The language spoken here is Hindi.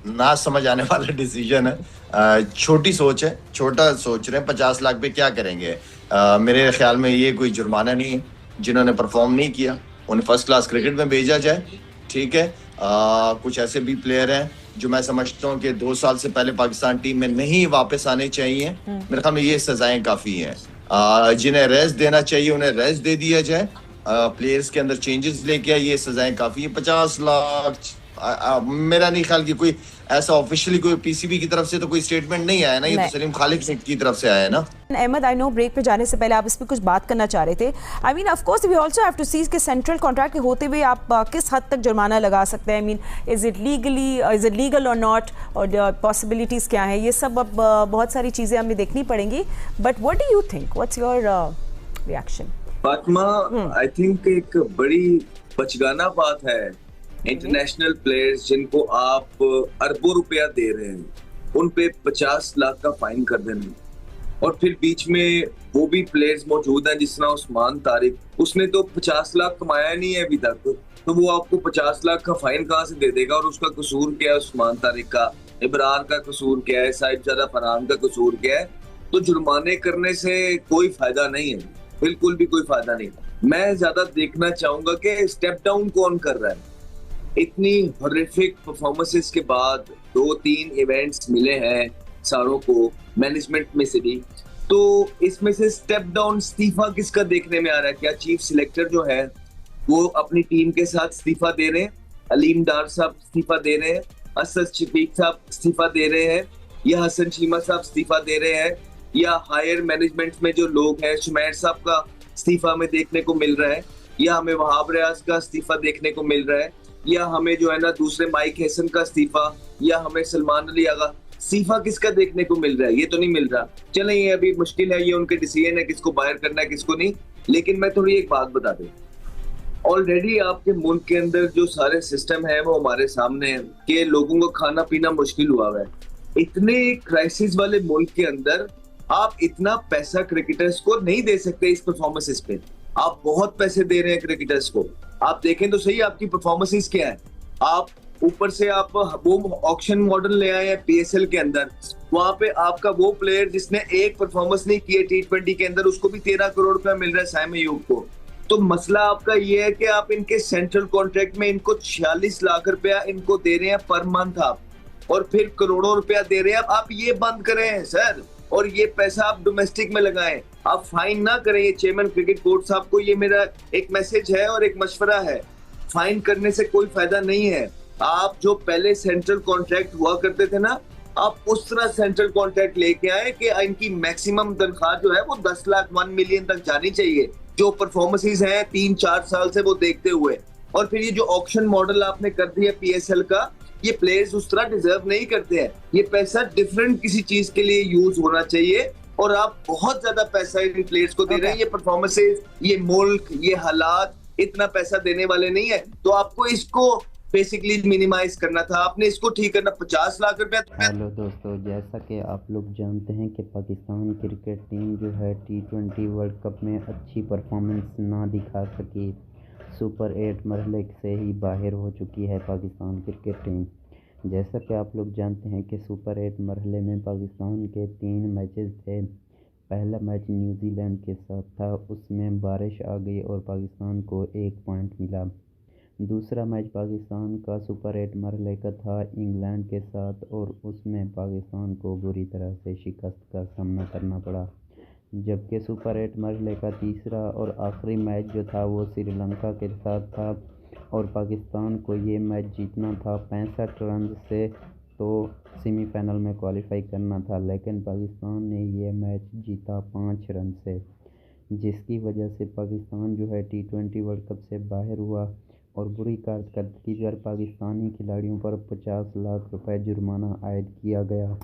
ना समझ आने वाला डिसीजन है। छोटी सोच है, छोटा सोच रहे हैं, 50 लाख पे क्या करेंगे। मेरे ख्याल में ये कोई जुर्माना नहीं है। जिन्होंने परफॉर्म नहीं किया उन्हें फर्स्ट क्लास क्रिकेट में भेजा जाए। ठीक है। कुछ ऐसे भी प्लेयर हैं जो मैं समझता हूँ कि 2 साल से पहले पाकिस्तान टीम में नहीं वापस आने चाहिए। मेरे ख्याल में ये सजाएं काफी हैं। जिन्हें रेस्ट देना चाहिए उन्हें रेस्ट दे दिया जाए। प्लेयर्स के अंदर चेंजेस लेके आए, ये सजाएं काफी है। 50 लाख मेरा नहीं ख्याल कि कोई ऐसा ऑफिशियली कोई पीसीबी की तरफ से तो कोई स्टेटमेंट नहीं आया ना। ये तो नहीं। सलीम खालिद की तरफ से आया है ना। अहमद, आई नो ब्रेक पे जाने से पहले आप इस पर कुछ बात करना चाह रहे थे। I mean of course we also have to see कि सेंट्रल कॉन्ट्रैक्ट के होते हुए आप किस हद तक जुर्माना लगा सकते हैं। I mean is it legal और नॉट, और पॉसिबिलिटीज़ क्या है, ये सब अब बहुत सारी चीज़ें हमें देखनी पड़ेंगी। But what do you think, what's your reaction? Fatima, I think एक बड़ी बचगाना बात है। इंटरनेशनल प्लेयर्स जिनको आप अरबों रुपया दे रहे हैं उन पे 50 लाख का फाइन कर देना, और फिर बीच में वो भी प्लेयर्स मौजूद हैं जिस तरह उस्मान तारिक, उसने तो 50 लाख कमाया नहीं है अभी तक, तो वो आपको 50 लाख का फाइन कहाँ से दे देगा? और उसका कसूर क्या है? उस्मान तारिक का, इब्रार का कसूर क्या है? साहिबजादा फरहान का कसूर क्या है? तो जुर्माने करने से कोई फायदा नहीं है, बिल्कुल भी कोई फायदा नहीं। मैं ज्यादा देखना चाहूंगा कि स्टेप डाउन कौन कर रहा है। इतनी हॉरिफिक परफॉर्मेंसेस के बाद 2-3 इवेंट्स मिले हैं सारों को मैनेजमेंट में से भी, तो इसमें से स्टेप डाउन इस्तीफा किसका देखने में आ रहा है? क्या चीफ सिलेक्टर जो है वो अपनी टीम के साथ इस्तीफा दे रहे हैं? अलीम डार साहब इस्तीफा दे रहे हैं? असद शफीक साहब इस्तीफा दे रहे हैं? या हसन चीमा साहब इस्तीफा दे रहे हैं? या हायर मैनेजमेंट में जो लोग हैं, शुमैर साहब का इस्तीफा हमें देखने को मिल रहा है? या हमें वहाब रियाज का इस्तीफा देखने को मिल रहा है? या हमें जो है ना दूसरे माइक हैसन का इस्तीफा? या हमें सलमान अली आगा इस्तीफा किसका देखने को मिल रहा है? ये तो नहीं मिल रहा। चलें, ये अभी मुश्किल है, ये उनके डिसीजन है किसको बाहर करना है किसको नहीं। लेकिन मैं थोड़ी एक बात बता दूं, ऑलरेडी आपके मुल्क के अंदर जो सारे सिस्टम है वो हमारे सामने है कि लोगों को खाना पीना मुश्किल हुआ है। इतने क्राइसिस वाले मुल्क के अंदर आप इतना पैसा क्रिकेटर्स को नहीं दे सकते इस परफॉर्मेंसेस पे। आप बहुत पैसे दे रहे हैं क्रिकेटर्स को। आप देखें तो सही आपकी परफॉर्मेंसेस क्या है। आप ऊपर से आप वो ऑक्शन मॉडल ले आए हैं पीएसएल के अंदर, वहां पे आपका वो प्लेयर जिसने एक परफॉर्मेंस नहीं की है T20 के अंदर, उसको भी 13 करोड़ रुपया मिल रहा है साइम अयूब को। तो मसला आपका ये है कि आप इनके सेंट्रल कॉन्ट्रैक्ट में इनको 46 लाख रुपया इनको दे रहे हैं पर मंथ आप, और फिर करोड़ों रुपया दे रहे हैं आप ये बंद करें सर, और ये पैसा आप डोमेस्टिक में लगाएं। आप फाइन ना करें। ये चेयरमैन क्रिकेट बोर्ड साहब को ये मेरा एक मैसेज है और एक मशवरा है। फाइन करने से कोई फायदा नहीं है। आप जो पहले सेंट्रल कॉन्ट्रैक्ट हुआ करते थे ना, आप उस तरह सेंट्रल कॉन्ट्रैक्ट लेके आए कि इनकी मैक्सिमम तनख्वाह जो है वो 10 लाख 1 मिलियन तक जानी चाहिए, जो परफॉर्मेंसेस हैं 3-4 साल से वो देखते हुए। और फिर ये जो ऑक्शन मॉडल आपने कर दिया पीएसएल का, ये प्लेयर्स उस तरह डिजर्व नहीं करते हैं। ये पैसा डिफरेंट किसी चीज के लिए यूज होना चाहिए, और आप बहुत ज्यादा पैसा इन प्लेयर्स को दे रहे हैं। ये परफॉर्मेंसेस, ये मुल्क, ये हालात इतना पैसा देने वाले नहीं है। तो आपको इसको बेसिकली मिनिमाइज करना था, आपने इसको ठीक करना। 50 लाख रुपया। हेलो दोस्तों, जैसा कि आप लोग जानते हैं कि पाकिस्तान क्रिकेट टीम जो है T20 वर्ल्ड कप में अच्छी परफॉर्मेंस ना दिखा सकी। सुपर 8 मरहले से ही बाहर हो चुकी है पाकिस्तान क्रिकेट टीम। जैसा कि आप लोग जानते हैं कि सुपर 8 मरहले में पाकिस्तान के 3 मैचेस थे। पहला मैच न्यूजीलैंड के साथ था, उसमें बारिश आ गई और पाकिस्तान को 1 पॉइंट मिला। दूसरा मैच पाकिस्तान का सुपर 8 मरहले का था इंग्लैंड के साथ, और उसमें पाकिस्तान को बुरी तरह से शिकस्त का सामना करना पड़ा। जबकि सुपर 8 मरहले का तीसरा और आखिरी मैच जो था वो श्रीलंका के साथ था, और पाकिस्तान को ये मैच जीतना था 65 रन से, तो सेमीफाइनल में क्वालिफाई करना था। लेकिन पाकिस्तान ने ये मैच जीता 5 रन से, जिसकी वजह से पाकिस्तान जो है T20 वर्ल्ड कप से बाहर हुआ। और बुरी कारकर्दगी पर पाकिस्तानी खिलाड़ियों पर 50 लाख रुपए जुर्माना आयद किया गया।